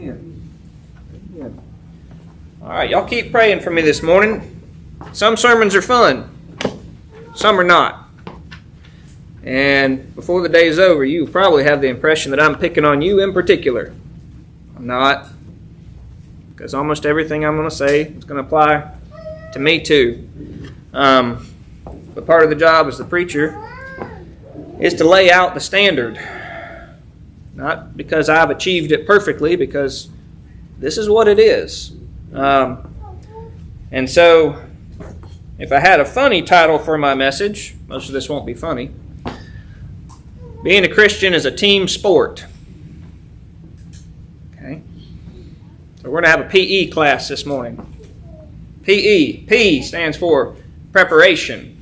All right, y'all keep praying for me this morning. Some sermons are fun. Some are not. And before the day is over, you probably have the impression that I'm picking on you in particular. I'm not. Because almost everything I'm going to say is going to apply to me too. But part of the job as the preacher is to lay out the standard. Not because I've achieved it perfectly, because this is what it is. And so, if I had a funny title for my message, most of this won't be funny. Being a Christian is a team sport. Okay? So we're going to have a PE class this morning. PE. P stands for preparation.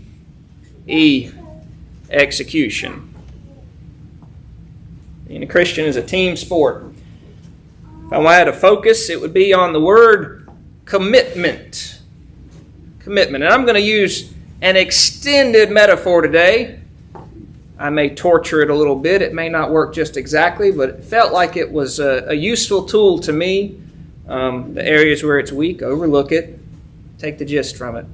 E, execution. Being a Christian is a team sport. If I had to focus, it would be on the word commitment. Commitment. And I'm going to use an extended metaphor today. I may torture it a little bit. It may not work just exactly, but it felt like it was a useful tool to me. The areas where it's weak, overlook it. Take the gist from it.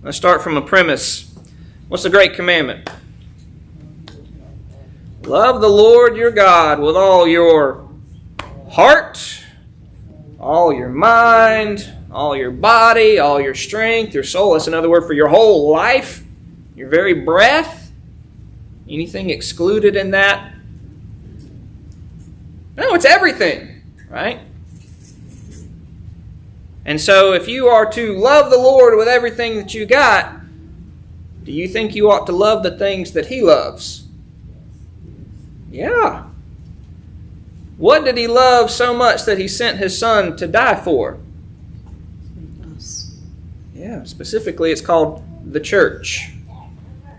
Let's start from a premise. What's the great commandment? Love the Lord your God with all your heart, all your mind, all your body, all your strength, your soul. That's another word for your whole life, your very breath. Anything excluded in that? No, it's everything, right? And so if you are to love the Lord with everything that you got, do you think you ought to love the things that He loves? Yeah. What did He love so much that He sent His Son to die for? Yeah, specifically it's called the church.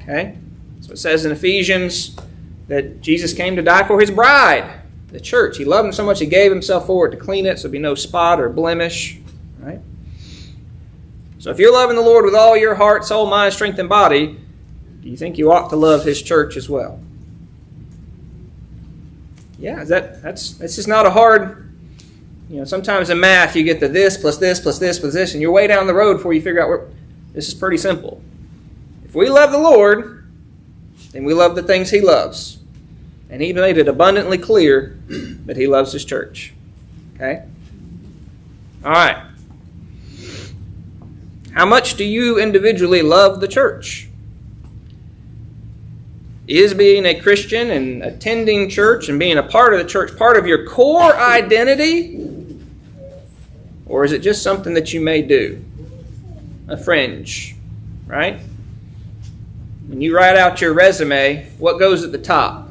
Okay? So it says in Ephesians that Jesus came to die for His bride, the church. He loved them so much He gave Himself for it to clean it so there'd be no spot or blemish. Right? So if you're loving the Lord with all your heart, soul, mind, strength, and body, do you think you ought to love His church as well? Yeah, that's just not a hard, sometimes in math you get the this plus this plus this plus this, and you're way down the road before you figure out where. This is pretty simple. If we love the Lord, then we love the things He loves. And He made it abundantly clear that He loves His church. Okay? All right. How much do you individually love the church? Is being a Christian and attending church and being a part of the church part of your core identity? Or is it just something that you may do? A fringe, right? When you write out your resume, what goes at the top?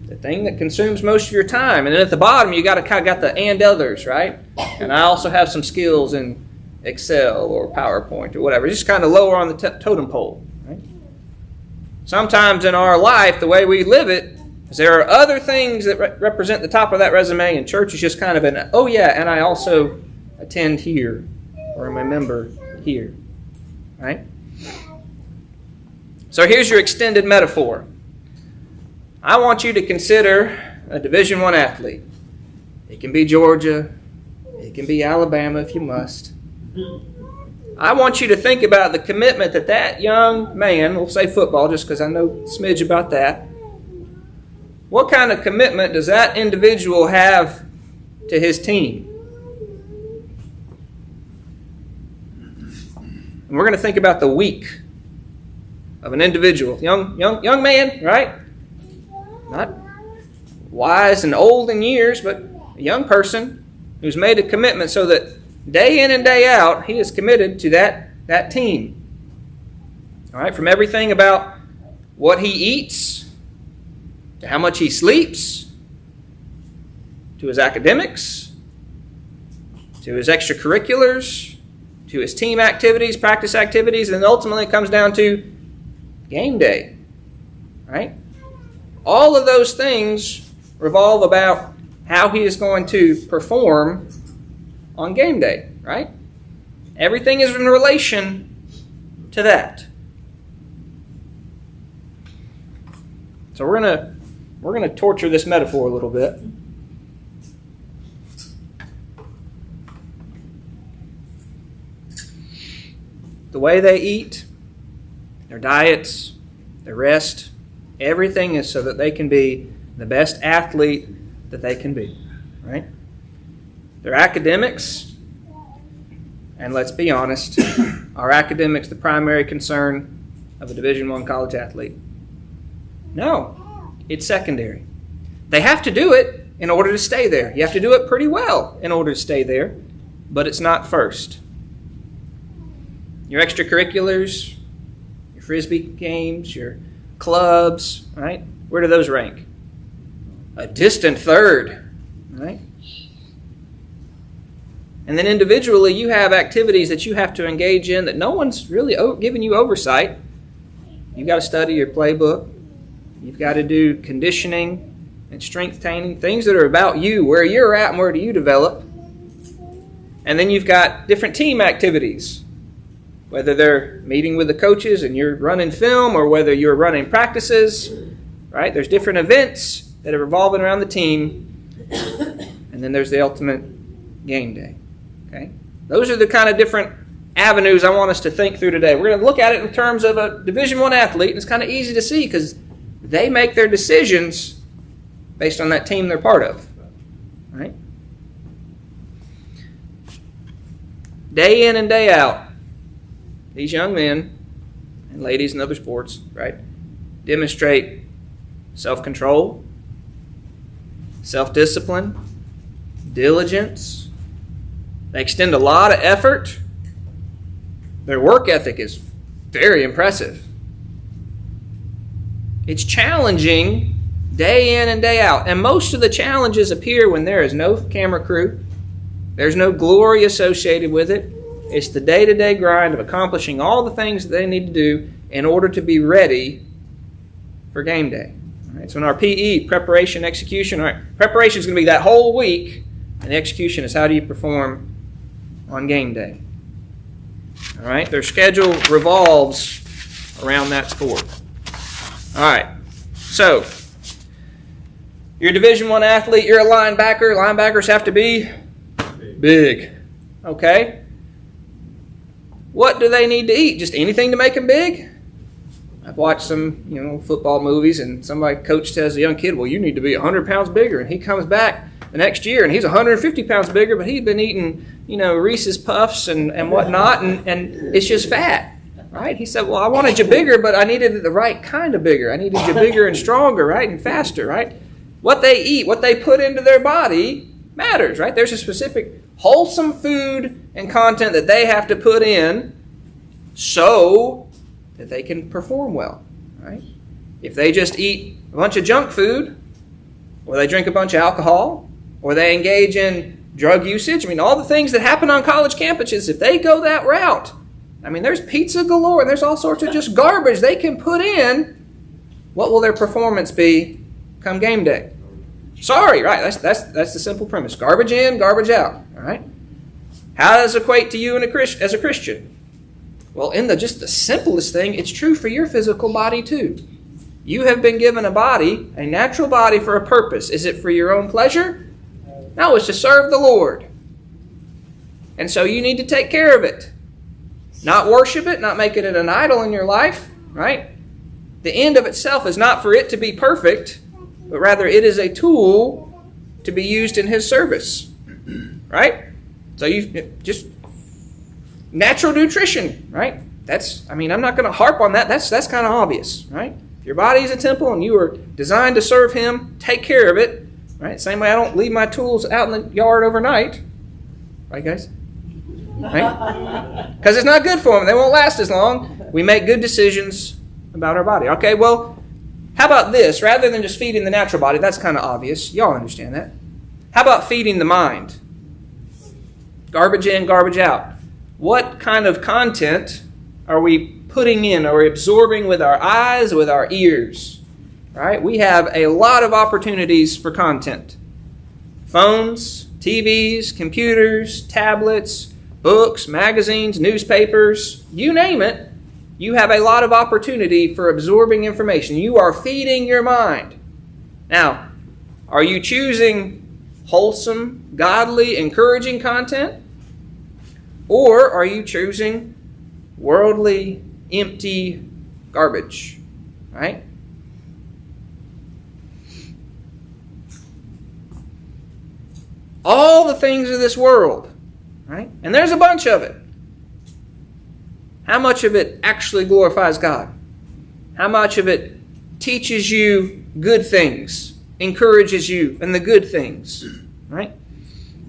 The thing that consumes most of your time. And then at the bottom, you got the and others, right? And I also have some skills in Excel or PowerPoint or whatever. Just kind of lower on the totem pole, right? Sometimes in our life, the way we live it, is there are other things that represent the top of that resume, and church is just kind of an, oh yeah, and I also attend here, or I'm a member here, right? So here's your extended metaphor. I want you to consider a Division I athlete. It can be Georgia, it can be Alabama if you must. I want you to think about the commitment that young man, we'll say football just because I know a smidge about that. What kind of commitment does that individual have to his team? And we're going to think about the week of an individual. Young man, right? Not wise and old in years, but a young person who's made a commitment so that day in and day out, he is committed to that team. All right, from everything about what he eats, to how much he sleeps, to his academics, to his extracurriculars, to his team activities, practice activities, and ultimately it comes down to game day. Right? All of those things revolve about how he is going to perform on game day, right? Everything is in relation to that. So we're going to we're going to torture this metaphor a little bit. The way they eat, their diets, their rest, everything is so that they can be the best athlete that they can be, right? Their academics, and let's be honest, are academics the primary concern of a Division I college athlete? No, it's secondary. They have to do it in order to stay there. You have to do it pretty well in order to stay there, but it's not first. Your extracurriculars, your Frisbee games, your clubs, right? Where do those rank? A distant third, right? And then individually, you have activities that you have to engage in that no one's really giving you oversight. You've got to study your playbook. You've got to do conditioning and strength training, things that are about you, where you're at and where do you develop. And then you've got different team activities, whether they're meeting with the coaches and you're running film or whether you're running practices, right? There's different events that are revolving around the team. And then there's the ultimate game day, okay? Those are the kind of different avenues I want us to think through today. We're going to look at it in terms of a Division I athlete, and it's kind of easy to see because they make their decisions based on that team they're part of, right? Day in and day out, these young men and ladies in other sports, right, demonstrate self-control, self-discipline, diligence. They extend a lot of effort. Their work ethic is very impressive. It's challenging day in and day out. And most of the challenges appear when there is no camera crew. There's no glory associated with it. It's the day-to-day grind of accomplishing all the things that they need to do in order to be ready for game day. All right, so in our PE, preparation, execution, all right, preparation is going to be that whole week, and the execution is how do you perform on game day. All right, their schedule revolves around that sport. All right, so you're a Division I athlete, you're a linebacker. Linebackers have to be big. Okay? What do they need to eat? Just anything to make them big? I've watched some, football movies, and coach tells the young kid, well, you need to be 100 pounds bigger. And he comes back the next year, and he's 150 pounds bigger, but he's been eating, Reese's Puffs and whatnot, and it's just fat. Right? He said, well, I wanted you bigger, but I needed the right kind of bigger. I needed you bigger and stronger, right? And faster, right? What they eat, what they put into their body matters, right? There's a specific wholesome food and content that they have to put in so that they can perform well, right? If they just eat a bunch of junk food, or they drink a bunch of alcohol, or they engage in drug usage, all the things that happen on college campuses, if they go that route, there's pizza galore and there's all sorts of just garbage they can put in. What will their performance be come game day? Sorry, right? That's the simple premise. Garbage in, garbage out. All right. How does it equate to you as a Christian? Well, in the simplest thing, it's true for your physical body too. You have been given a body, a natural body, for a purpose. Is it for your own pleasure? No, it's to serve the Lord. And so you need to take care of it. Not worship it, not make it an idol in your life, right? The end of itself is not for it to be perfect, but rather it is a tool to be used in His service, right? So you just natural nutrition, right? I'm not going to harp on that. That's kind of obvious, right? If your body is a temple and you are designed to serve Him, take care of it, right? Same way I don't leave my tools out in the yard overnight, right, guys? Right? Because it's not good for them. They won't last as long. We make good decisions about our body. Okay, well, how about this? Rather than just feeding the natural body, that's kind of obvious. Y'all understand that. How about feeding the mind? Garbage in, garbage out. What kind of content are we putting in or absorbing with our eyes, with our ears? Right? We have a lot of opportunities for content. Phones, TVs, computers, tablets, books, magazines, newspapers, you name it, you have a lot of opportunity for absorbing information. You are feeding your mind. Now, are you choosing wholesome, godly, encouraging content? Or are you choosing worldly, empty garbage? Right? All the things of this world, right? And there's a bunch of it. How much of it actually glorifies God? How much of it teaches you good things, encourages you in the good things, right?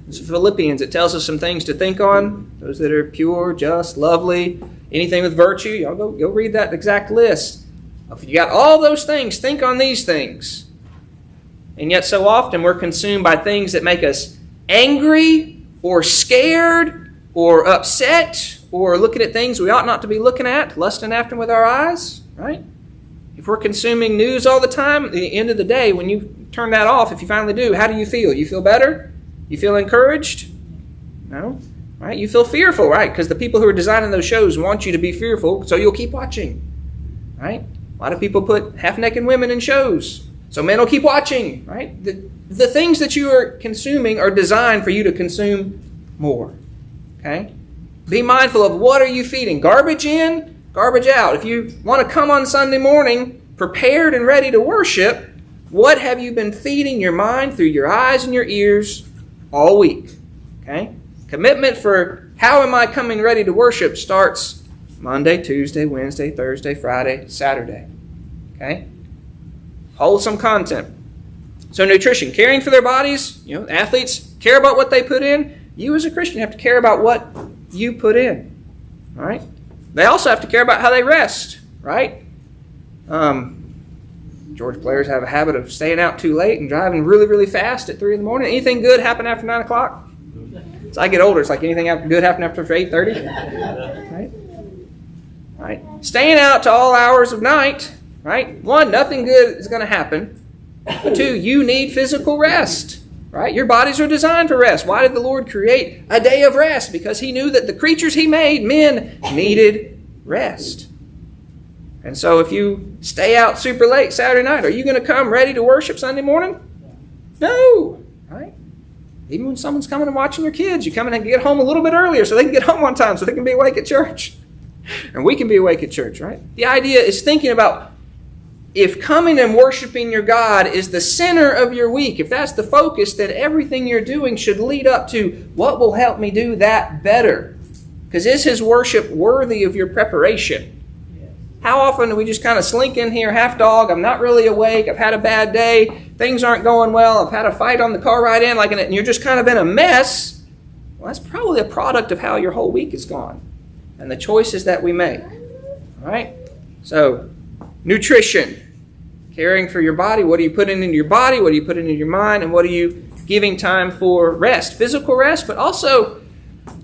It's Philippians. It tells us some things to think on. Those that are pure, just, lovely, anything with virtue. Y'all go read that exact list. If you got all those things, think on these things. And yet so often we're consumed by things that make us angry or scared or upset or looking at things we ought not to be looking at, lusting after them with our eyes, right? If we're consuming news all the time, at the end of the day, when you turn that off, if you finally do, how do you feel? You feel better? You feel encouraged? No, right? You feel fearful, right? Because the people who are designing those shows want you to be fearful, so you'll keep watching, right? A lot of people put half-naked women in shows, so men will keep watching, right? The things that you are consuming are designed for you to consume more, okay? Be mindful of what are you feeding. Garbage in, garbage out. If you want to come on Sunday morning prepared and ready to worship, what have you been feeding your mind through your eyes and your ears all week? Okay? Commitment for how am I coming ready to worship starts Monday, Tuesday, Wednesday, Thursday, Friday, Saturday. Okay? Wholesome content. So nutrition, caring for their bodies. Athletes care about what they put in. You as a Christian have to care about what you put in. All right? They also have to care about how they rest. Right? Georgia players have a habit of staying out too late and driving really, really fast at 3 in the morning. Anything good happen after 9 o'clock? As I get older, it's like anything good happen after 8:30. Right? Right? Staying out to all hours of night. Right? 1, nothing good is going to happen. But 2, you need physical rest. Right? Your bodies are designed for rest. Why did the Lord create a day of rest? Because He knew that the creatures He made, men, needed rest. And so if you stay out super late Saturday night, are you going to come ready to worship Sunday morning? No. Right? Even when someone's coming and watching your kids, you come in and get home a little bit earlier so they can get home on time so they can be awake at church. And we can be awake at church, right? The idea is thinking about if coming and worshiping your God is the center of your week, if that's the focus, then everything you're doing should lead up to what will help me do that better. Because is His worship worthy of your preparation? How often do we just kind of slink in here half dog? I'm not really awake. I've had a bad day. Things aren't going well. I've had a fight on the car ride in, and you're just kind of in a mess. Well, that's probably a product of how your whole week is gone and the choices that we make. All right? So, nutrition. Caring for your body. What are you putting into your body? What are you putting into your mind? And what are you giving time for rest? Physical rest, but also,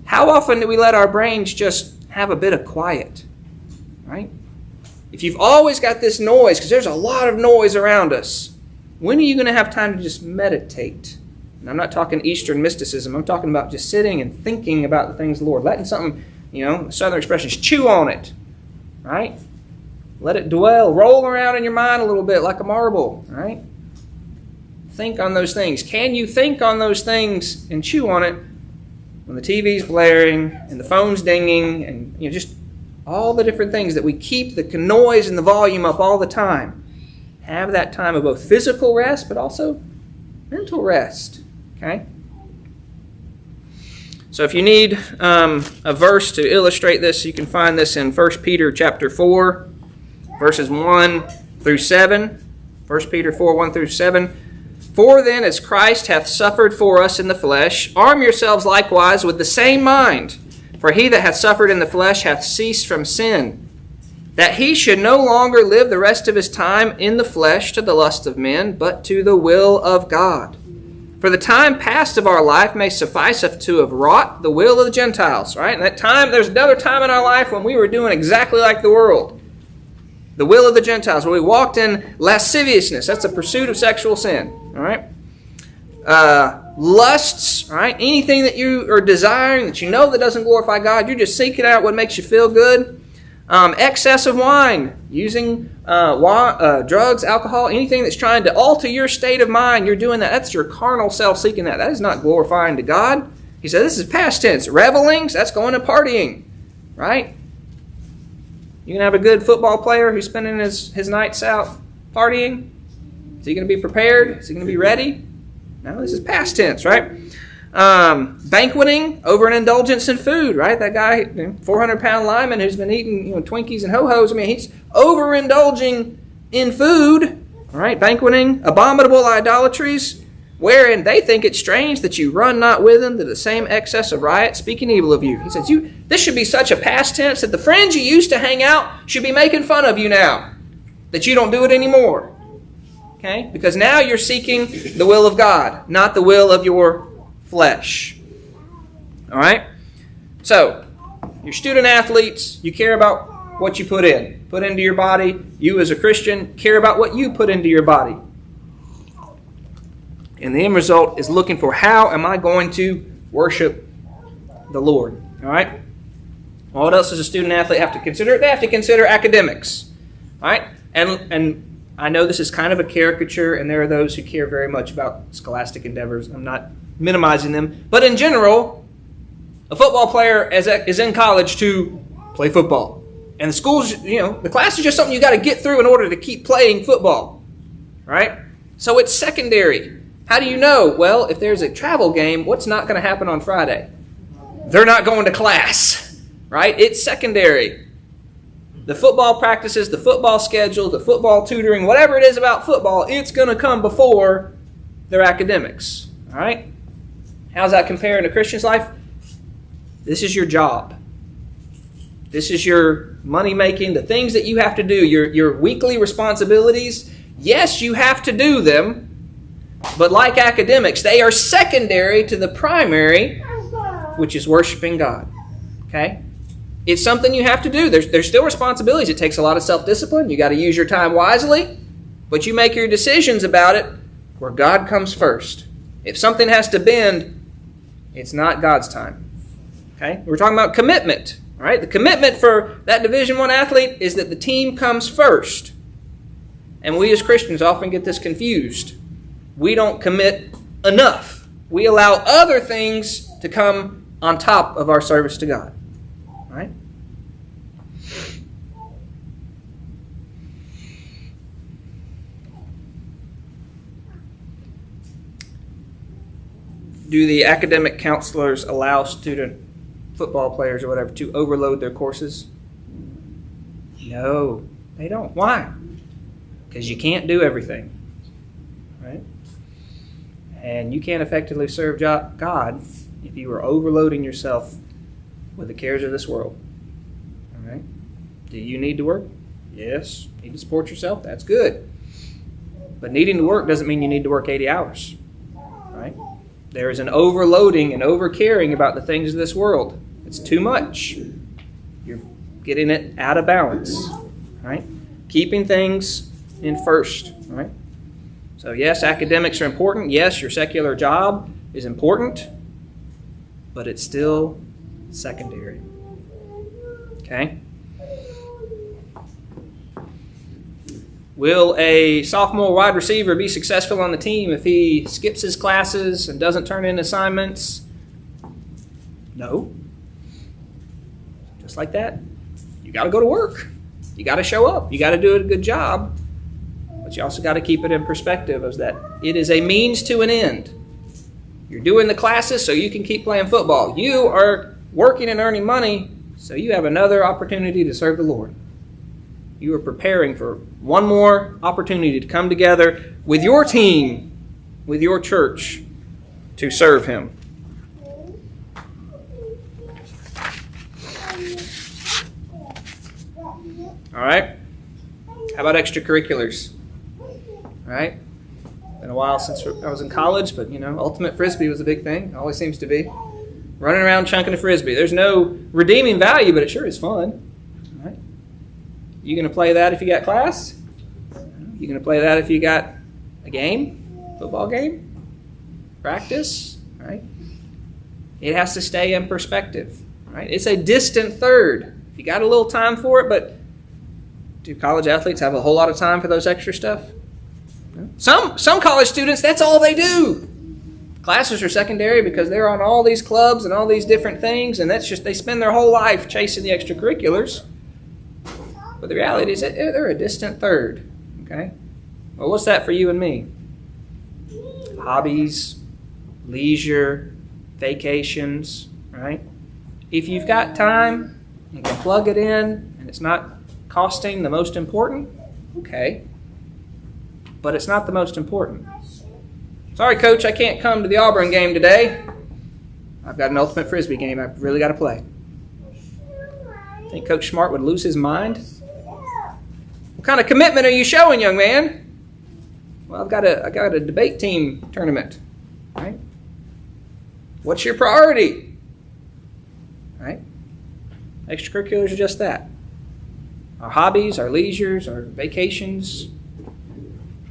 how often do we let our brains just have a bit of quiet? Right? If you've always got this noise, because there's a lot of noise around us, when are you going to have time to just meditate? And I'm not talking Eastern mysticism. I'm talking about just sitting and thinking about the things of the Lord. Letting something, Southern expressions, chew on it. Right? Let it dwell. Roll around in your mind a little bit like a marble. Right? Think on those things. Can you think on those things and chew on it when the TV's blaring and the phone's dinging and just all the different things that we keep the noise and the volume up all the time? Have that time of both physical rest but also mental rest. Okay? So if you need a verse to illustrate this, you can find this in 1 Peter chapter 4, verses 1 through 7. 1 Peter 4, 1 through 7. For then, as Christ hath suffered for us in the flesh, arm yourselves likewise with the same mind. For he that hath suffered in the flesh hath ceased from sin, that he should no longer live the rest of his time in the flesh to the lust of men, but to the will of God. For the time past of our life may suffice us to have wrought the will of the Gentiles. Right? And that time, there's another time in our life when we were doing exactly like the world. The will of the Gentiles, where we walked in lasciviousness. That's a pursuit of sexual sin. All right? Lusts, right? Anything that you are desiring that you know that doesn't glorify God, you're just seeking out what makes you feel good. Excess of wine, using drugs, alcohol, anything that's trying to alter your state of mind, you're doing that. That's your carnal self seeking that. That is not glorifying to God. He said this is past tense. Revelings, that's going to partying, right? You can have a good football player who's spending his nights out partying. Is he going to be prepared? Is he going to be ready? No, this is past tense, right? Banqueting, over an indulgence in food, right? That guy, 400-pound lineman who's been eating Twinkies and Ho-Hos, he's overindulging in food, all right? Banqueting, abominable idolatries, wherein they think it strange that you run not with them to the same excess of riot, speaking evil of you. He says, this should be such a past tense that the friends you used to hang out should be making fun of you now, that you don't do it anymore, okay? Because now you're seeking the will of God, not the will of your flesh. All right? So, you're student athletes, you care about what you put into your body. You as a Christian care about what you put into your body. And the end result is looking for, how am I going to worship the Lord? All right? Well, what else does a student athlete have to consider? They have to consider academics. All right? And I know this is kind of a caricature, and there are those who care very much about scholastic endeavors. I'm not minimizing them. But in general, a football player is in college to play football. And the school's, the class is just something you got to get through in order to keep playing football. Right? So it's secondary. How do you know? Well, if there's a travel game, what's not going to happen on Friday? They're not going to class. Right? It's secondary. The football practices, the football schedule, the football tutoring, whatever it is about football, it's going to come before their academics. All right? How's that compare in a Christian's life? This is your job. This is your money making, the things that you have to do, your weekly responsibilities. Yes, you have to do them, but like academics, they are secondary to the primary, which is worshiping God. Okay? It's something you have to do. There's still responsibilities. It takes a lot of self-discipline. You got to use your time wisely, but you make your decisions about it where God comes first. If something has to bend, it's not God's time. Okay? We're talking about commitment. All right? The commitment for that Division I athlete is that the team comes first. And we as Christians often get this confused. We don't commit enough. We allow other things to come on top of our service to God. All right? Do the academic counselors allow student football players or whatever to overload their courses? No, they don't. Why? Because you can't do everything. Right? And you can't effectively serve God if you are overloading yourself with the cares of this world. All right? Do you need to work? Yes. Need to support yourself? That's good. But needing to work doesn't mean you need to work 80 hours. Right? There is an overloading and overcaring about the things of this world. It's too much. You're getting it out of balance. Right? Keeping things in first. Right? So yes, academics are important. Yes, your secular job is important. But it's still secondary. Okay? Will a sophomore wide receiver be successful on the team if he skips his classes and doesn't turn in assignments? No. Just like that, you got to go to work. You got to show up. You got to do a good job. But you also got to keep it in perspective as that it is a means to an end. You're doing the classes so you can keep playing football. You are working and earning money so you have another opportunity to serve the Lord. You are preparing for one more opportunity to come together with your team, with your church, to serve Him. All right? How about extracurriculars? All right? Been a while since I was in college, but, ultimate frisbee was a big thing. Always seems to be. Running around chunking a frisbee. There's no redeeming value, but it sure is fun. All right? You going to play that if you got class? You going to play that if you got a game? Football game? Practice? Right? It has to stay in perspective. Right? It's a distant third. if you got a little time for it, but do college athletes have a whole lot of time for those extra stuff? No. Some college students, that's all they do. Classes are secondary because they're on all these clubs and all these different things, and that's just, they spend their whole life chasing the extracurriculars. But the reality is that they're a distant third. Okay? Well, what's that for you and me? Hobbies, leisure, vacations, right? If you've got time, you can plug it in, and it's not costing the most important, okay. But it's not the most important. Sorry, Coach, I can't come to the Auburn game today. I've got an ultimate Frisbee game I've really got to play. Think Coach Smart would lose his mind? What kind of commitment are you showing, young man? Well, I got a debate team tournament, right? What's your priority? Right? Extracurriculars are just that. Our hobbies, our leisures, our vacations,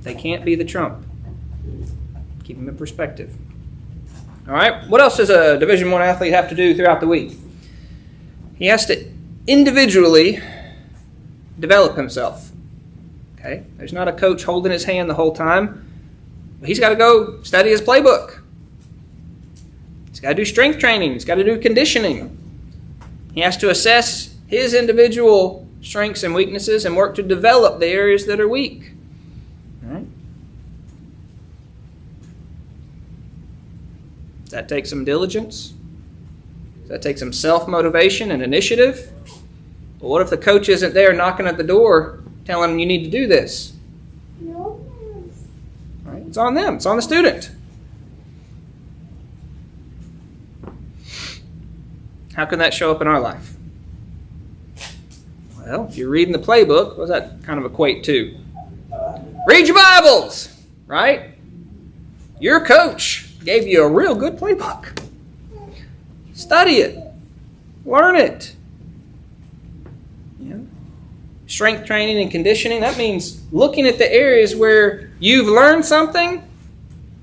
they can't be the trump. Keep them in perspective. All right, what else does a Division I athlete have to do throughout the week? He has to individually develop himself. Okay, there's not a coach holding his hand the whole time. He's got to go study his playbook. He's got to do strength training. He's got to do conditioning. He has to assess his individual strengths and weaknesses and work to develop the areas that are weak. All right? Does that take some diligence? Does that take some self-motivation and initiative? Well, what if the coach isn't there knocking at the door telling them you need to do this? All right? It's on them. It's on the student. How can that show up in our life? Well, if you're reading the playbook, what does that kind of equate to? Read your Bibles, right? Your coach gave you a real good playbook. Study it. Learn it. Yeah. Strength training and conditioning, that means looking at the areas where you've learned something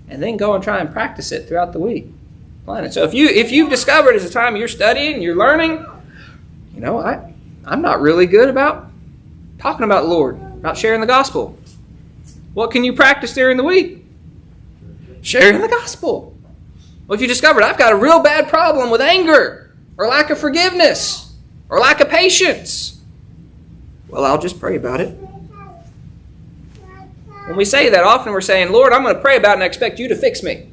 and then go and try and practice it throughout the week. So if you've discovered as a time you're studying, you're learning, I'm not really good about talking about the Lord, about sharing the gospel. What can you practice during the week? Sharing the gospel. Well, if you discovered I've got a real bad problem with anger or lack of forgiveness or lack of patience, well, I'll just pray about it. When we say that, often we're saying, Lord, I'm going to pray about it and I expect you to fix me.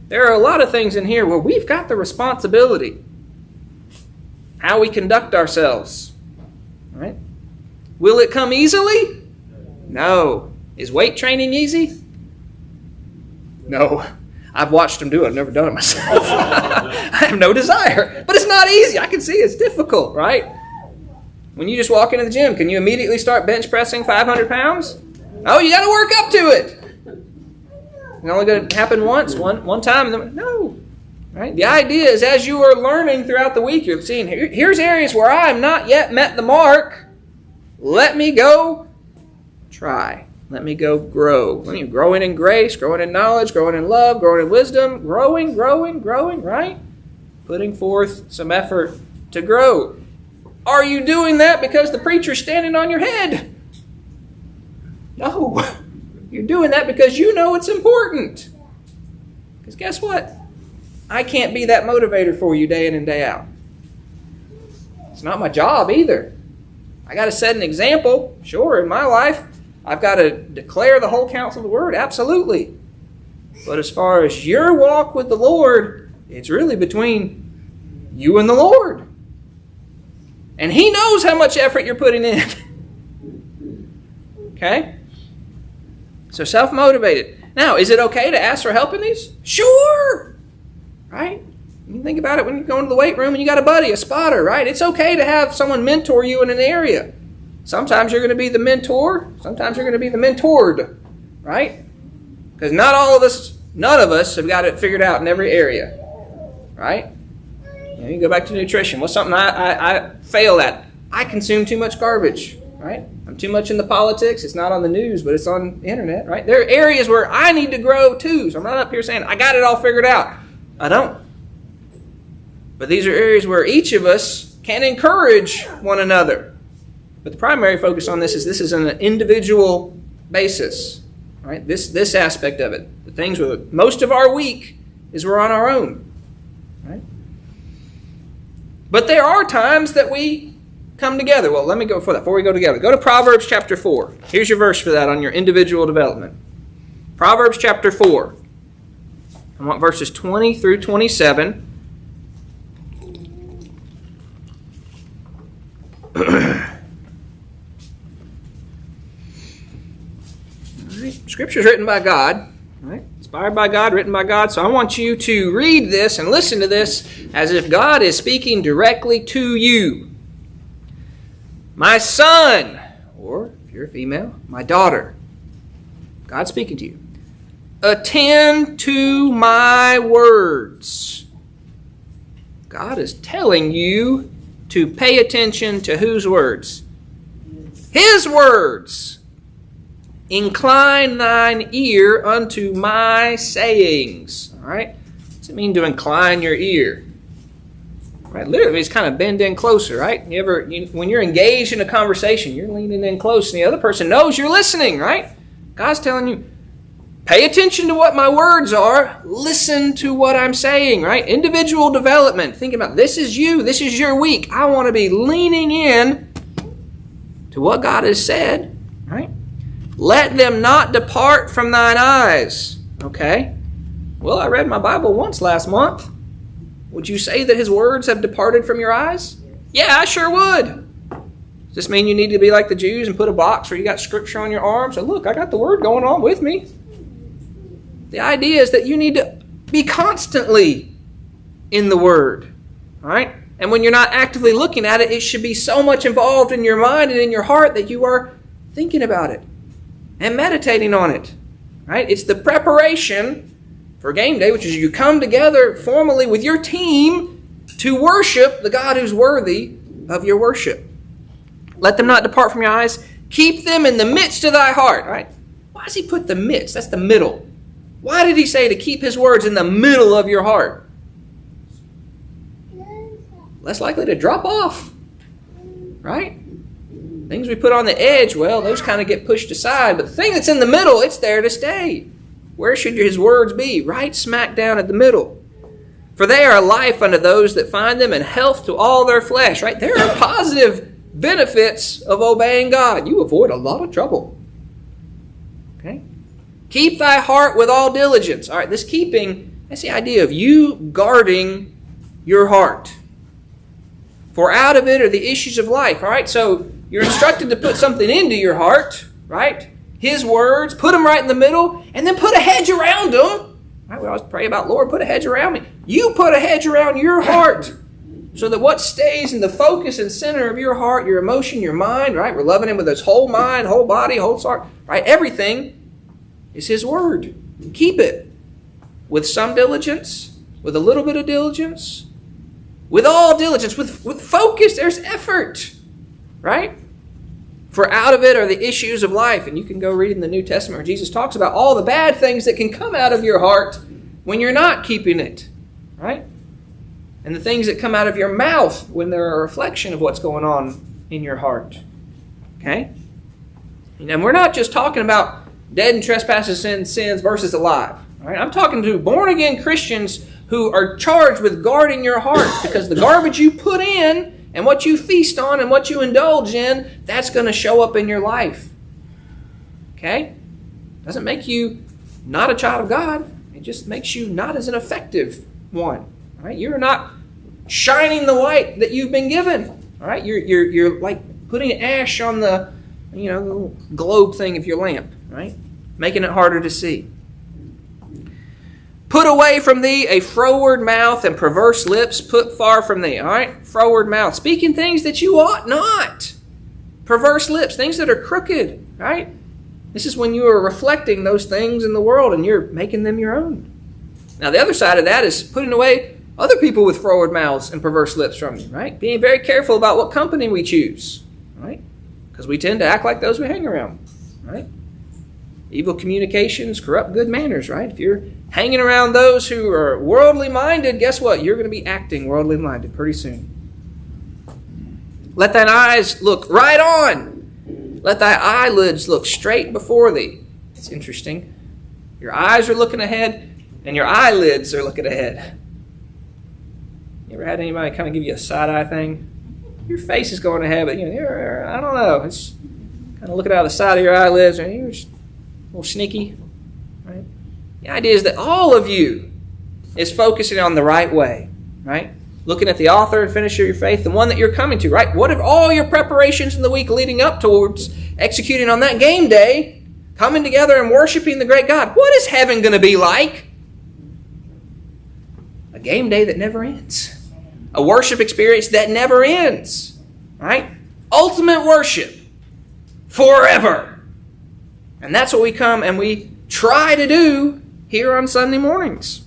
There are a lot of things in here where we've got the responsibility. How we conduct ourselves. Right? Will it come easily? No. Is weight training easy? No. I've watched them do it. I've never done it myself. I have no desire. But it's not easy. I can see it's difficult, right? When you just walk into the gym, can you immediately start bench pressing 500 pounds? Oh, you got to work up to it. It's only going to happen once, one time. No. Right? The idea is as you are learning throughout the week, you're seeing, here's areas where I have not yet met the mark. Let me go try. Let me go grow. Let me growing in grace, growing in knowledge, growing in love, growing in wisdom, growing, right? Putting forth some effort to grow. Are you doing that because the preacher's standing on your head? No. You're doing that because you know it's important. Because guess what? I can't be that motivator for you day in and day out. It's not my job either. I got to set an example. Sure, in my life, I've got to declare the whole counsel of the Word. Absolutely. But as far as your walk with the Lord, it's really between you and the Lord. And He knows how much effort you're putting in. Okay? So self-motivated. Now, is it okay to ask for help in these? Sure. Right? You think about it when you go into the weight room and you got a buddy, a spotter, right? It's okay to have someone mentor you in an area. Sometimes you're going to be the mentor. Sometimes you're going to be the mentored. Right? Because none of us have got it figured out in every area. Right? You go back to nutrition. What's something I fail at? I consume too much garbage. Right? I'm too much in the politics. It's not on the news, but it's on the internet, right? There are areas where I need to grow too. So I'm not up here saying, I got it all figured out. I don't. But these are areas where each of us can encourage one another. But the primary focus on this is on an individual basis. Right? This aspect of it. The things with most of our week is we're on our own. Right? But there are times that we come together. Well, let me go for that. Before we go together, go to Proverbs chapter 4. Here's your verse for that on your individual development. Proverbs chapter 4. I want verses 20 through 27. Scripture is written by God, right? Inspired by God, written by God. So I want you to read this and listen to this as if God is speaking directly to you. My son, or if you're a female, my daughter. God's speaking to you. Attend to my words. God is telling you to pay attention to whose words? His words. Incline thine ear unto my sayings. All right? What's it mean to incline your ear? Right? Literally, it's kind of bend in closer, right? When you're engaged in a conversation, you're leaning in close, and the other person knows you're listening, right? God's telling you, pay attention to what my words are. Listen to what I'm saying, right? Individual development. Think about, this is you. This is your week. I want to be leaning in to what God has said, right? Let them not depart from thine eyes. Okay? Well, I read my Bible once last month. Would you say that his words have departed from your eyes? Yeah, I sure would. Does this mean you need to be like the Jews and put a box where you got scripture on your arm? So look, I got the word going on with me. The idea is that you need to be constantly in the word. All right? And when you're not actively looking at it, it should be so much involved in your mind and in your heart that you are thinking about it and meditating on it. Right? It's the preparation for game day, which is you come together formally with your team to worship the God who's worthy of your worship. Let them not depart from your eyes. Keep them in the midst of thy heart. Right? Why does he put the midst? That's the middle. Why did he say to keep his words in the middle of your heart? Less likely to drop off. Right? Things we put on the edge, well, those kind of get pushed aside. But the thing that's in the middle, it's there to stay. Where should his words be? Right smack down at the middle. For they are life unto those that find them, and health to all their flesh. Right? There are positive benefits of obeying God. You avoid a lot of trouble. Okay? Keep thy heart with all diligence. All right, this keeping, that's the idea of you guarding your heart. For out of it are the issues of life. All right, so you're instructed to put something into your heart, right? His words, put them right in the middle, and then put a hedge around them. Right, we always pray about, Lord, put a hedge around me. You put a hedge around your heart so that what stays in the focus and center of your heart, your emotion, your mind, right? We're loving him with his whole mind, whole body, whole soul, right? Everything is his word. Keep it with some diligence, with a little bit of diligence, with all diligence, with focus. There's effort, right? For out of it are the issues of life. And you can go read in the New Testament where Jesus talks about all the bad things that can come out of your heart when you're not keeping it, right? And the things that come out of your mouth when they're a reflection of what's going on in your heart. Okay? And we're not just talking about dead in trespasses and sins versus alive. Right? I'm talking to born-again Christians who are charged with guarding your hearts, because the garbage you put in and what you feast on and what you indulge in, that's going to show up in your life. Okay? Doesn't make you not a child of God. It just makes you not as an effective one. Right? You're not shining the light that you've been given. All right? You're like putting ash on the little globe thing of your lamp, right? Making it harder to see. Put away from thee a froward mouth, and perverse lips put far from thee. All right? Froward mouth. Speaking things that you ought not. Perverse lips. Things that are crooked. Right? This is when you are reflecting those things in the world and you're making them your own. Now the other side of that is putting away other people with froward mouths and perverse lips from you. Right? Being very careful about what company we choose. Right? Because we tend to act like those we hang around. Right? Evil communications corrupt good manners, right? If you're hanging around those who are worldly minded, guess what? You're going to be acting worldly minded pretty soon. Let thine eyes look right on. Let thy eyelids look straight before thee. It's interesting. Your eyes are looking ahead, and your eyelids are looking ahead. You ever had anybody kind of give you a side-eye thing? Your face is going ahead, but you're, I don't know. It's kind of looking out of the side of your eyelids, and you're just a little sneaky, right? The idea is that all of you is focusing on the right way, right? Looking at the author and finisher of your faith, the one that you're coming to, right? What if all your preparations in the week leading up towards executing on that game day, coming together and worshiping the great God? What is heaven going to be like? A game day that never ends. A worship experience that never ends, right? Ultimate worship forever. And that's what we come and we try to do here on Sunday mornings.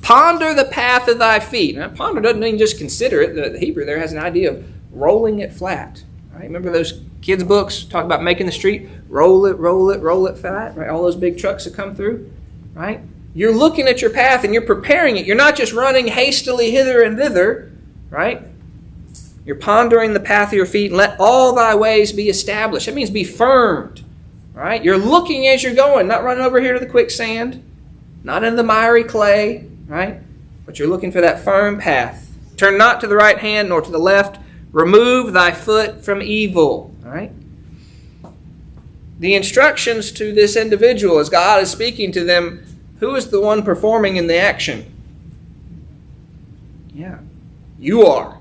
Ponder the path of thy feet. Now, ponder doesn't mean just consider it. The Hebrew there has an idea of rolling it flat. Right? Remember those kids' books talk about making the street? Roll it flat. Right? All those big trucks that come through. Right? You're looking at your path and you're preparing it. You're not just running hastily hither and thither. Right? You're pondering the path of your feet and let all thy ways be established. That means be firmed. Right? You're looking as you're going, not running over here to the quicksand, not into the miry clay. Right? But you're looking for that firm path. Turn not to the right hand nor to the left. Remove thy foot from evil. All right? The instructions to this individual as God is speaking to them, who is the one performing in the action? Yeah, you are.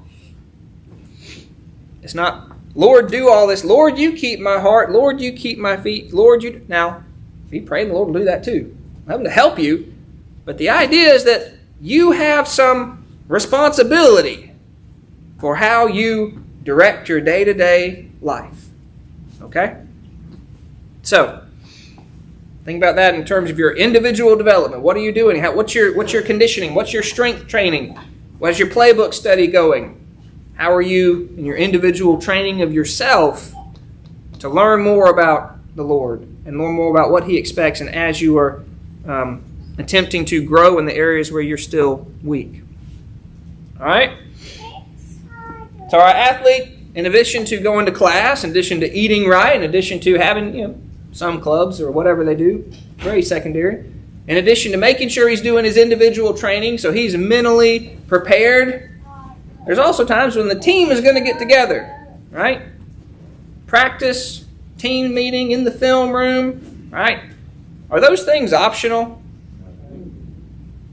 It's not, Lord, do all this. Lord, you keep my heart. Lord, you keep my feet. Lord, you... Now, if you pray, the Lord will do that too. I'm to help you. But the idea is that you have some responsibility for how you direct your day-to-day life. Okay? So, think about that in terms of your individual development. What are you doing? What's your conditioning? What's your strength training? What's your playbook study going? How are you in your individual training of yourself to learn more about the Lord and learn more about what He expects, and as you are attempting to grow in the areas where you're still weak. All right? So our athlete, in addition to going to class, in addition to eating right, in addition to having some clubs or whatever they do, very secondary, in addition to making sure he's doing his individual training so he's mentally prepared, there's also times when the team is going to get together, right? Practice, team meeting in the film room, right? Are those things optional?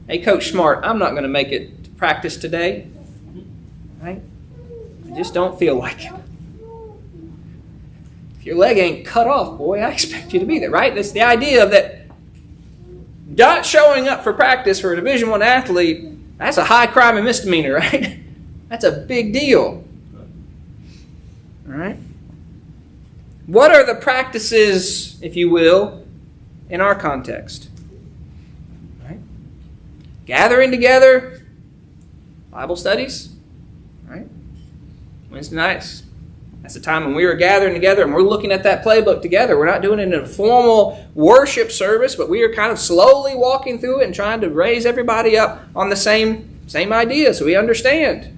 Hey, Coach Smart, I'm not going to make it to practice today. Right? I just don't feel like it. If your leg ain't cut off, boy, I expect you to be there, right? That's the idea of that not showing up for practice for a Division I athlete, that's a high crime and misdemeanor, right? That's a big deal. All right? What are the practices, if you will, in our context? Gathering together, Bible studies, right? Wednesday nights. That's the time when we are gathering together and we're looking at that playbook together. We're not doing it in a formal worship service, but we are kind of slowly walking through it and trying to raise everybody up on the same idea so we understand.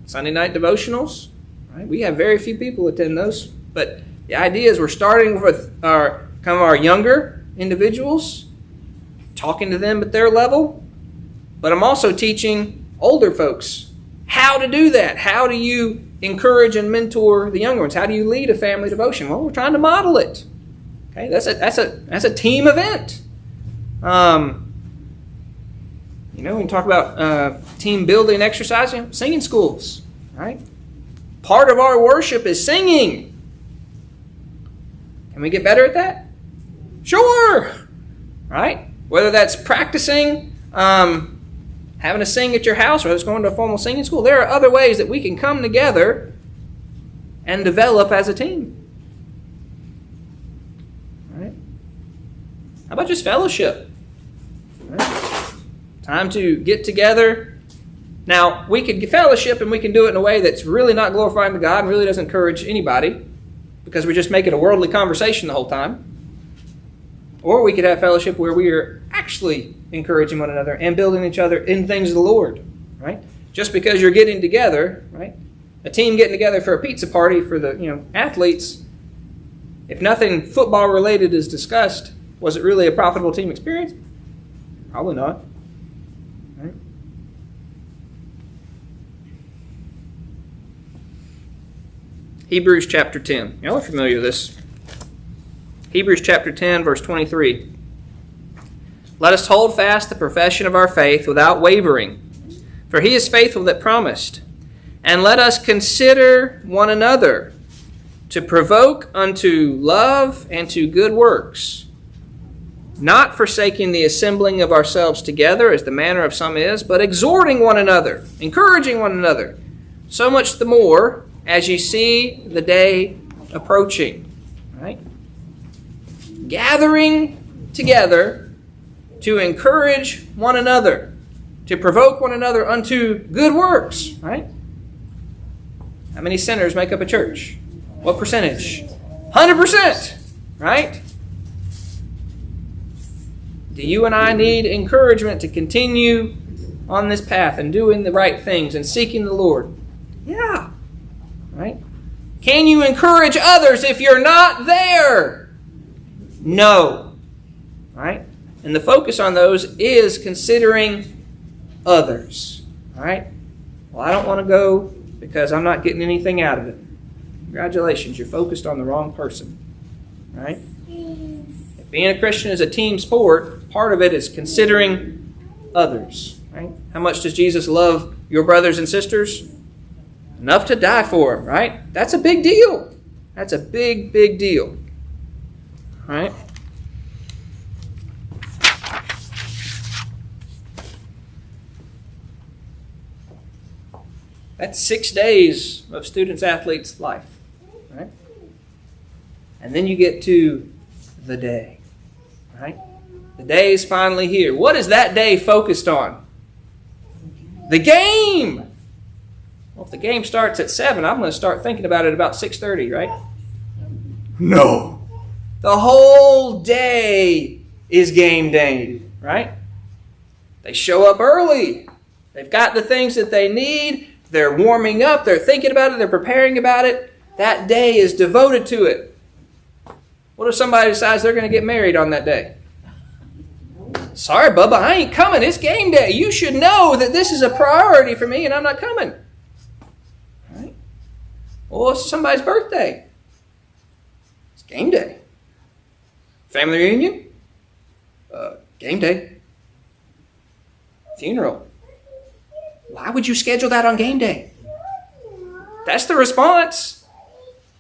Sunday night devotionals, right? We have very few people attend those, but the idea is we're starting with our younger individuals, talking to them at their level, but I'm also teaching older folks how to do that. How do you encourage and mentor the younger ones? How do you lead a family devotion? Well, we're trying to model it. Okay, that's a team event. We can talk about team building exercising, singing schools, right? Part of our worship is singing. Can we get better at that? Sure, right? Whether that's practicing, having to sing at your house, or it's going to a formal singing school, there are other ways that we can come together and develop as a team. All right? How about just fellowship? Right? Time to get together. Now, we could fellowship and we can do it in a way that's really not glorifying to God and really doesn't encourage anybody. because we just make it a worldly conversation the whole time. Or we could have fellowship where we are actually encouraging one another and building each other in things of the Lord, right? Just because you're getting together, right? A team getting together for a pizza party for the athletes, if nothing football related is discussed, was it really a profitable team experience? Probably not. Right? Hebrews chapter 10. Y'all are familiar with this. Hebrews chapter 10, verse 23. Let us hold fast the profession of our faith without wavering, for he is faithful that promised. And let us consider one another to provoke unto love and to good works, not forsaking the assembling of ourselves together as the manner of some is, but exhorting one another, encouraging one another, so much the more as ye see the day approaching. Right? Gathering together to encourage one another, to provoke one another unto good works. Right? How many sinners make up a church? What percentage? 100%. Right? Do you and I need encouragement to continue on this path and doing the right things and seeking the Lord? Yeah. Right? Can you encourage others if you're not there? No. Right? And the focus on those is considering others. Right? Well, I don't want to go because I'm not getting anything out of it. Congratulations, you're focused on the wrong person. Right? If being a Christian is a team sport, part of it is considering others. Right? How much does Jesus love your brothers and sisters? Enough to die for them, right? That's a big deal. That's a big, big deal. Right? That's 6 days of students' athletes' life. Right? And then you get to the day. Right? The day is finally here. What is that day focused on? The game! Well, if the game starts at 7, I'm going to start thinking about it about 6:30, right? No. The whole day is game day, right? They show up early. They've got the things that they need. They're warming up. They're thinking about it. They're preparing about it. That day is devoted to it. What if somebody decides they're going to get married on that day? Sorry, Bubba, I ain't coming. It's game day. You should know that this is a priority for me and I'm not coming. Right? Well, it's somebody's birthday. It's game day. Family reunion? Game day. Funeral. Why would you schedule that on game day? That's the response.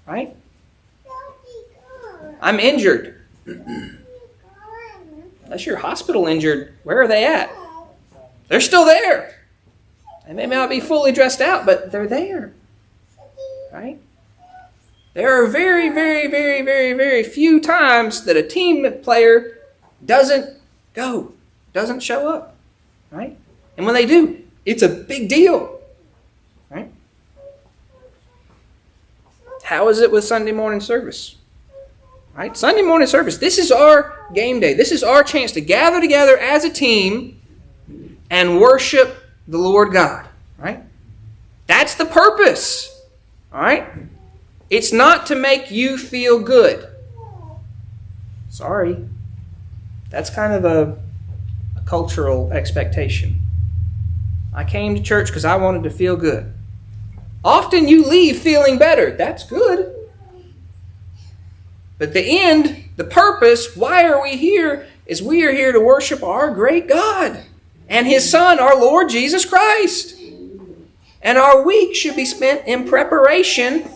Right? I'm injured. Unless you're hospital injured, where are they at? They're still there. They may not be fully dressed out, but they're there. Right? There are very, very, very, very, very few times that a team player doesn't go, doesn't show up. Right? And when they do, it's a big deal. Right? How is it with Sunday morning service? Right? Sunday morning service. This is our game day. This is our chance to gather together as a team and worship the Lord God. Right? That's the purpose. All right? It's not to make you feel good. Sorry. That's kind of a cultural expectation. I came to church because I wanted to feel good. Often you leave feeling better. That's good. But the end, the purpose, why are we here, is we are here to worship our great God and His Son, our Lord Jesus Christ. And our week should be spent in preparation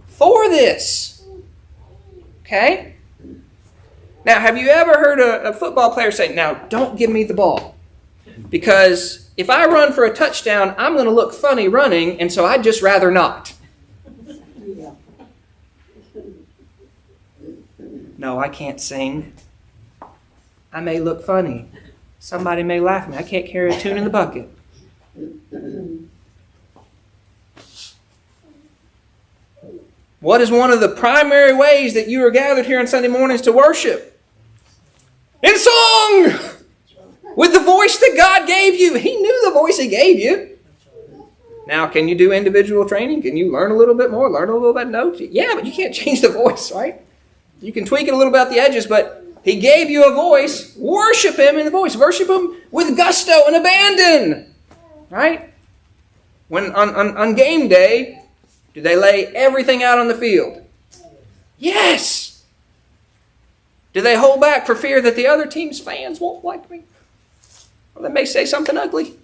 for this. Okay? Now, have you ever heard a football player say, now, don't give me the ball. Because if I run for a touchdown, I'm going to look funny running, and so I'd just rather not. No, I can't sing. I may look funny. Somebody may laugh at me. I can't carry a tune in the bucket. What is one of the primary ways that you are gathered here on Sunday mornings to worship? In song! With the voice that God gave you. He knew the voice He gave you. Now, can you do individual training? Can you learn a little bit more? Learn a little bit of notes? Yeah, but you can't change the voice, right? You can tweak it a little bit at the edges, but He gave you a voice. Worship Him in the voice. Worship Him with gusto and abandon. Right? When on game day, do they lay everything out on the field? Yes. Do they hold back for fear that the other team's fans won't like me? Or they may say something ugly.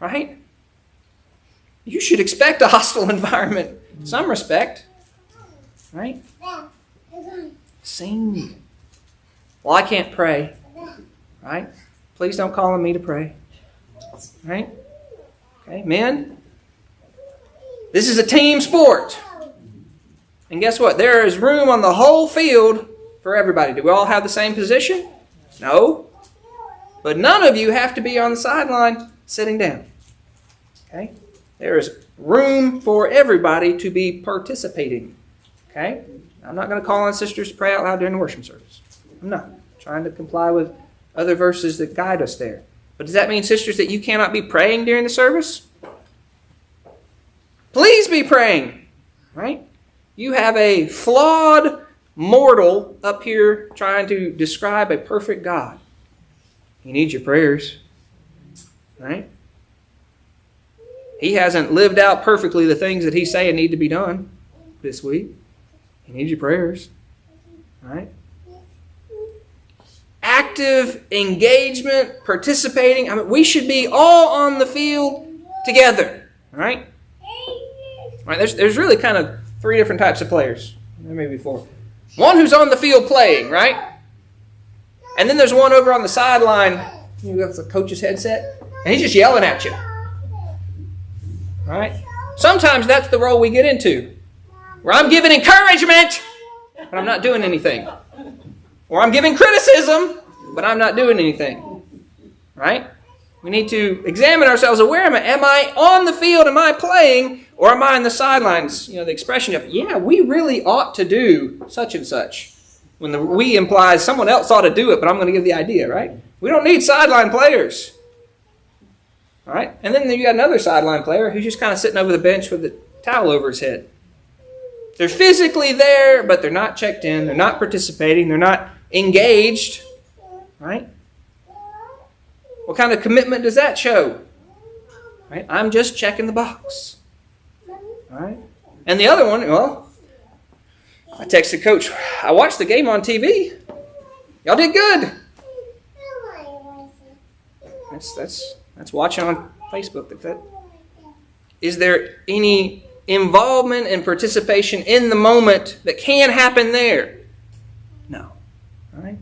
Right? You should expect a hostile environment. Some respect. Right? Sing. Well, I can't pray. Right? Please don't call on me to pray. Right? Okay, men. This is a team sport. And guess what? There is room on the whole field for everybody. Do we all have the same position? No. But none of you have to be on the sideline sitting down. Okay? There is room for everybody to be participating. Okay? I'm not going to call on sisters to pray out loud during the worship service. I'm not. I'm trying to comply with other verses that guide us there. But does that mean, sisters, that you cannot be praying during the service? Please be praying. Right? You have a flawed mortal up here trying to describe a perfect God. He needs your prayers. Right? He hasn't lived out perfectly the things that He's saying need to be done this week. He needs your prayers. Right? Active engagement, participating. I mean, we should be all on the field together. Right? Right? There's really kind of 3 different types of players. Maybe 4. One who's on the field playing, right? And then there's one over on the sideline. You got the coach's headset, and he's just yelling at you. Right? Sometimes that's the role we get into, where I'm giving encouragement, but I'm not doing anything. Or I'm giving criticism, but I'm not doing anything. Right? We need to examine ourselves. Where am I? Am I on the field? Am I playing? Or am I on the sidelines? You know, the expression of, yeah, we really ought to do such and such. When the we implies someone else ought to do it, but I'm going to give the idea, right? We don't need sideline players. All right? And then you got another sideline player who's just kind of sitting over the bench with the towel over his head. They're physically there, but they're not checked in. They're not participating. They're not engaged. Right? What kind of commitment does that show? Right? I'm just checking the box. All right? And the other one, well, I texted Coach, I watched the game on TV. Y'all did good. That's watching on Facebook. Is there any involvement and participation in the moment that can happen there? No. All right?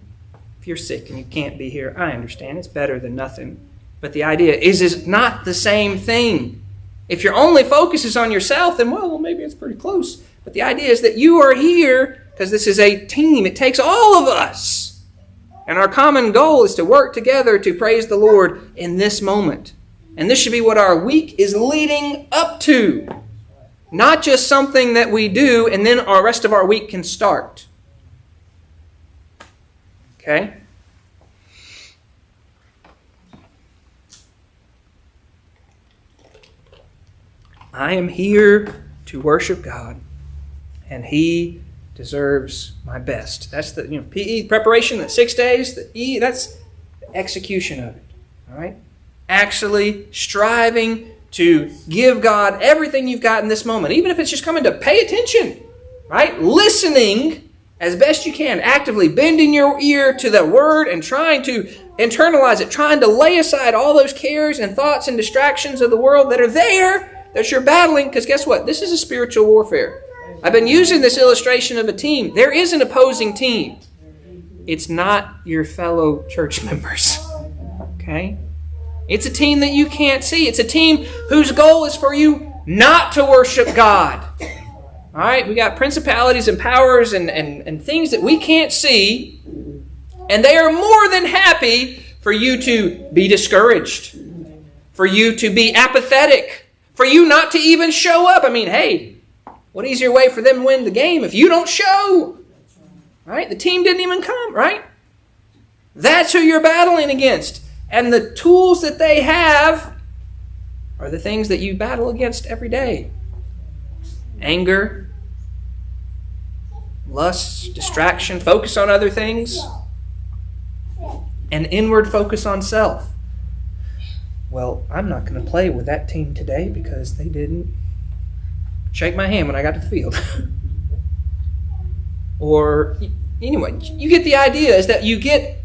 If you're sick and you can't be here, I understand. It's better than nothing. But the idea is it's not the same thing. If your only focus is on yourself, then, well, maybe it's pretty close. But the idea is that you are here because this is a team. It takes all of us. And our common goal is to work together to praise the Lord in this moment. And this should be what our week is leading up to. Not just something that we do and then our rest of our week can start. Okay? I am here to worship God, and He deserves my best. That's the PE preparation, the 6 days. The E, that's the execution of it. All right, actually striving to give God everything you've got in this moment, even if it's just coming to pay attention. Right, listening as best you can, actively bending your ear to the Word and trying to internalize it, trying to lay aside all those cares and thoughts and distractions of the world that are there. That you're battling, because guess what? This is a spiritual warfare. I've been using this illustration of a team. There is an opposing team. It's not your fellow church members. Okay? It's a team that you can't see. It's a team whose goal is for you not to worship God. All right? We got principalities and powers and things that we can't see, and they are more than happy for you to be discouraged, for you to be apathetic, for you not to even show up. I mean, hey, What easier way for them to win the game if you don't show? Right? The team didn't even come, right? That's who you're battling against. And the tools that they have are the things that you battle against every day. Anger, lust, distraction, focus on other things, and inward focus on self. Well, I'm not going to play with that team today because they didn't shake my hand when I got to the field. Or, anyway, you get the idea, is that you get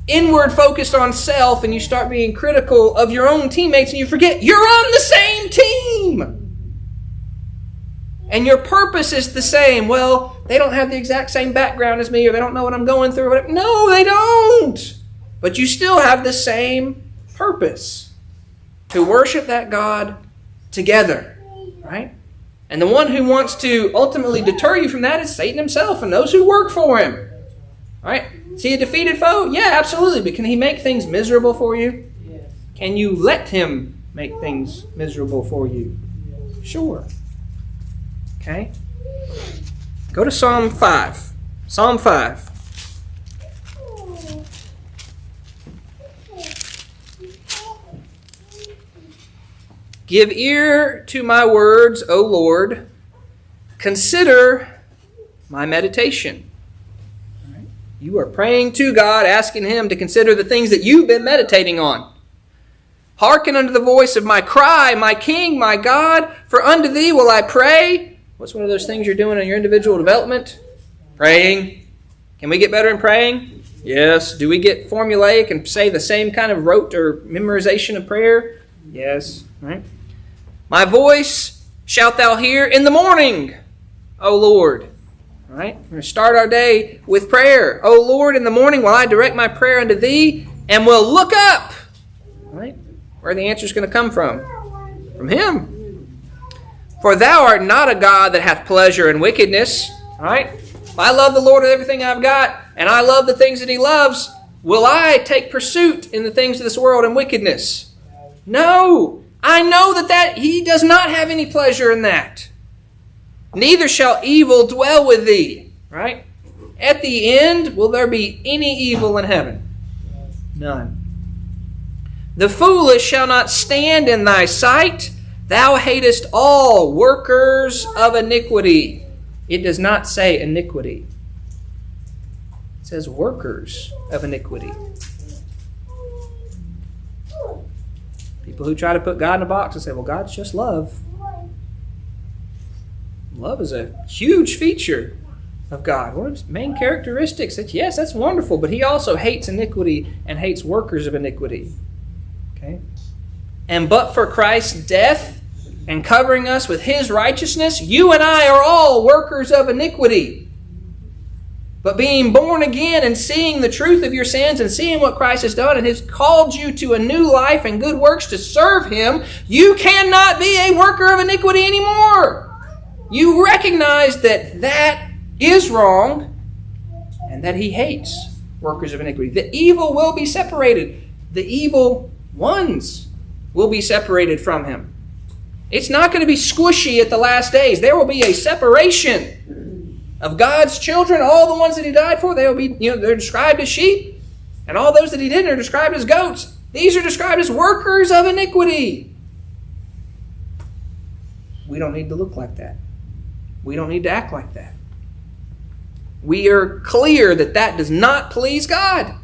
inward focused on self and you start being critical of your own teammates and you forget you're on the same team. And your purpose is the same. Well, they don't have the exact same background as me, or they don't know what I'm going through. No, they don't. But you still have the same purpose. To worship that God together. Right? And the one who wants to ultimately deter you from that is Satan himself and those who work for him. Right? Is he a defeated foe? Yeah, absolutely. But can he make things miserable for you? Yes. Can you let him make things miserable for you? Yes. Sure. Okay? Go to Psalm 5. Psalm 5. Give ear to my words, O Lord. Consider my meditation. Right. You are praying to God, asking Him to consider the things that you've been meditating on. Hearken unto the voice of my cry, my King, my God, for unto Thee will I pray. What's one of those things you're doing in your individual development? Praying. Can we get better in praying? Yes. Do we get formulaic and say the same kind of rote or memorization of prayer? Yes. Right. My voice shalt thou hear in the morning, O Lord. All right? We're going to start our day with prayer. O Lord, in the morning will I direct my prayer unto Thee, and will look up. All right? Where the answer is going to come from? From Him. For Thou art not a God that hath pleasure in wickedness. All right? If I love the Lord with everything I've got, and I love the things that He loves, will I take pursuit in the things of this world and wickedness? No. I know that He does not have any pleasure in that. Neither shall evil dwell with thee. Right? At the end, will there be any evil in heaven? None. The foolish shall not stand in thy sight. Thou hatest all workers of iniquity. It does not say iniquity. It says workers of iniquity. People who try to put God in a box and say, well, God's just love. Love is a huge feature of God. One of His main characteristics. That, yes, that's wonderful, but He also hates iniquity and hates workers of iniquity. Okay? And but for Christ's death and covering us with His righteousness, you and I are all workers of iniquity. But being born again and seeing the truth of your sins and seeing what Christ has done and has called you to a new life and good works to serve Him, you cannot be a worker of iniquity anymore. You recognize that that is wrong and that He hates workers of iniquity. The evil will be separated. The evil ones will be separated from Him. It's not going to be squishy at the last days. There will be a separation of God's children. All the ones that He died for, they'll be, they're described as sheep. And all those that He didn't are described as goats. These are described as workers of iniquity. We don't need to look like that. We don't need to act like that. We are clear that that does not please God.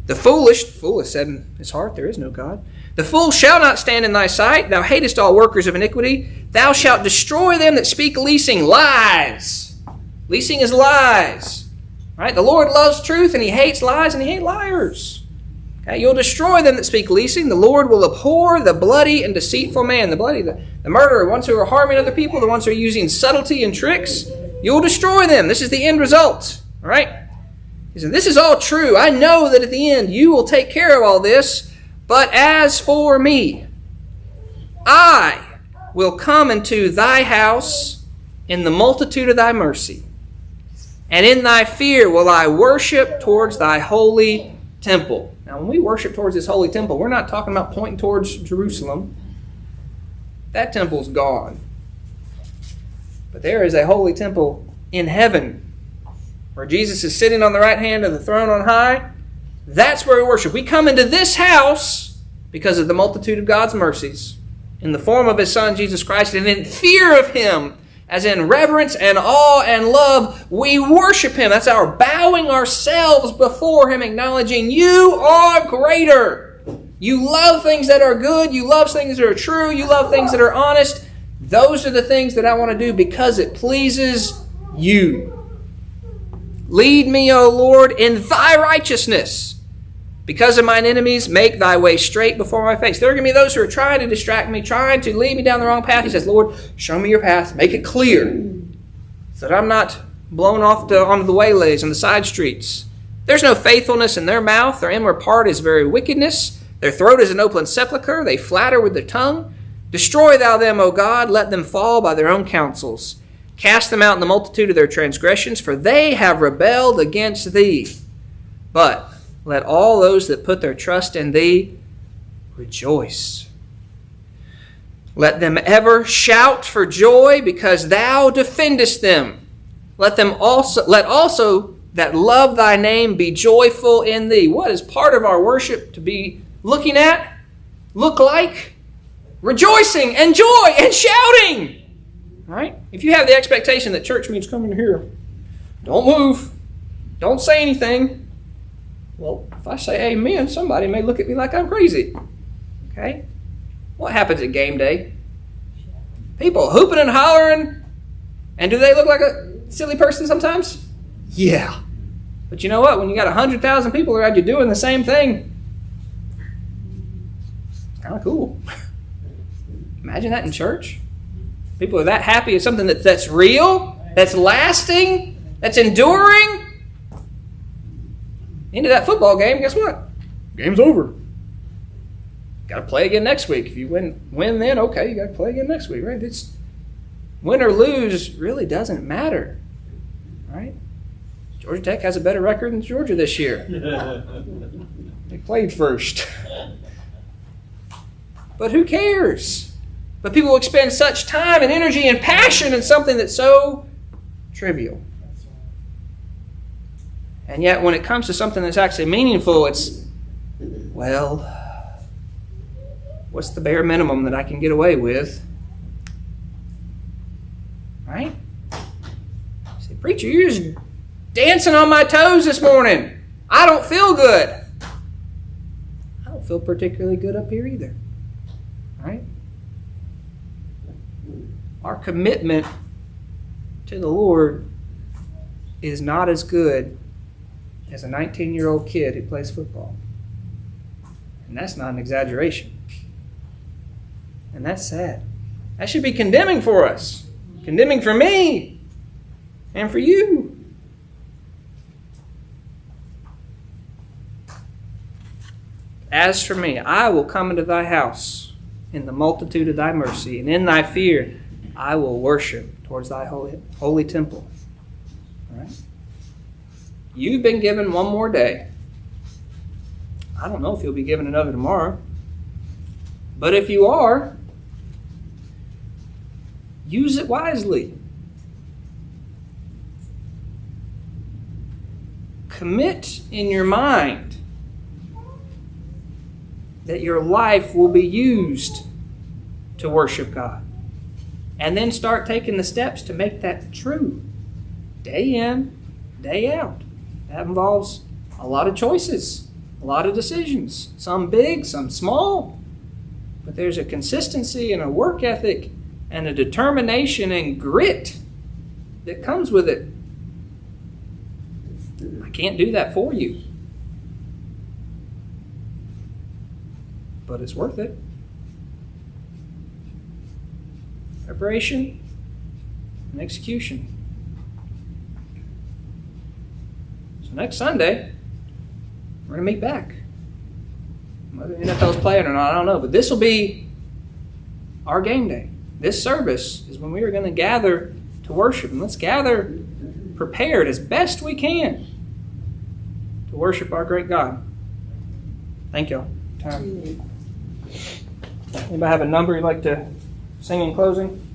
The foolish said in his heart, there is no God. The fool shall not stand in thy sight. Thou hatest all workers of iniquity. Thou shalt destroy them that speak leasing. Lies. Leasing is lies. Right? The Lord loves truth and He hates lies and He hates liars. Okay? You'll destroy them that speak leasing. The Lord will abhor the bloody and deceitful man. The bloody, the murderer, the ones who are harming other people, the ones who are using subtlety and tricks. You'll destroy them. This is the end result. All right? He said, this is all true. I know that at the end you will take care of all this. But as for me, I will come into thy house in the multitude of thy mercy. And in thy fear will I worship towards thy holy temple. Now, when we worship towards this holy temple, we're not talking about pointing towards Jerusalem. That temple's gone. But there is a holy temple in heaven where Jesus is sitting on the right hand of the throne on high. That's where we worship. We come into this house because of the multitude of God's mercies in the form of His Son, Jesus Christ, and in fear of Him, as in reverence and awe and love, we worship Him. That's our bowing ourselves before Him, acknowledging you are greater. You love things that are good. You love things that are true. You love things that are honest. Those are the things that I want to do because it pleases you. Lead me, O Lord, in thy righteousness. Because of mine enemies, make thy way straight before my face. There are going to be those who are trying to distract me, trying to lead me down the wrong path. He says, Lord, show me your path. Make it clear so that I'm not blown off onto the waylays and the side streets. There's no faithfulness in their mouth. Their inward part is very wickedness. Their throat is an open sepulchre. They flatter with their tongue. Destroy thou them, O God. Let them fall by their own counsels. Cast them out in the multitude of their transgressions, for they have rebelled against thee. But let all those that put their trust in thee rejoice. Let them ever shout for joy because thou defendest them. Let also that love thy name be joyful in thee. What is part of our worship to be looking at? Look like? Rejoicing and joy and shouting. Right? If you have the expectation that church means coming here, don't move, don't say anything. Well, if I say amen, somebody may look at me like I'm crazy. Okay? What happens at game day? People hooping and hollering. And do they look like a silly person sometimes? Yeah. But you know what? When you got 100,000 people around you doing the same thing, it's kind of cool. Imagine that in church. People are that happy at something that's real, that's lasting, that's enduring. Into that football game, guess what? Game's over. Got to play again next week. If you win then, okay, you got to play again next week, right? It's win or lose really doesn't matter, right? Georgia Tech has a better record than Georgia this year. They played first. But who cares? But people will expend such time and energy and passion in something that's so trivial. And yet when it comes to something that's actually meaningful, it's, well, what's the bare minimum that I can get away with? Right? Say, preacher, you're just dancing on my toes this morning. I don't feel good. I don't feel particularly good up here either. Right? Our commitment to the Lord is not as good as a 19-year-old kid who plays football. And that's not an exaggeration. And that's sad. That should be condemning for us. Condemning for me and for you. As for me, I will come into thy house in the multitude of thy mercy, and in thy fear I will worship towards thy holy temple. All right? You've been given one more day. I don't know if you'll be given another tomorrow. But if you are, use it wisely. Commit in your mind that your life will be used to worship God. And then start taking the steps to make that true. Day in, day out. That involves a lot of choices, a lot of decisions. Some big, some small. But there's a consistency and a work ethic and a determination and grit that comes with it. I can't do that for you. But it's worth it. Preparation and execution. So next Sunday, we're going to meet back. Whether the NFL's playing or not, I don't know. But this will be our game day. This service is when we are going to gather to worship. And let's gather prepared as best we can to worship our great God. Thank y'all. Time. Anybody have a number you'd like to sing in closing?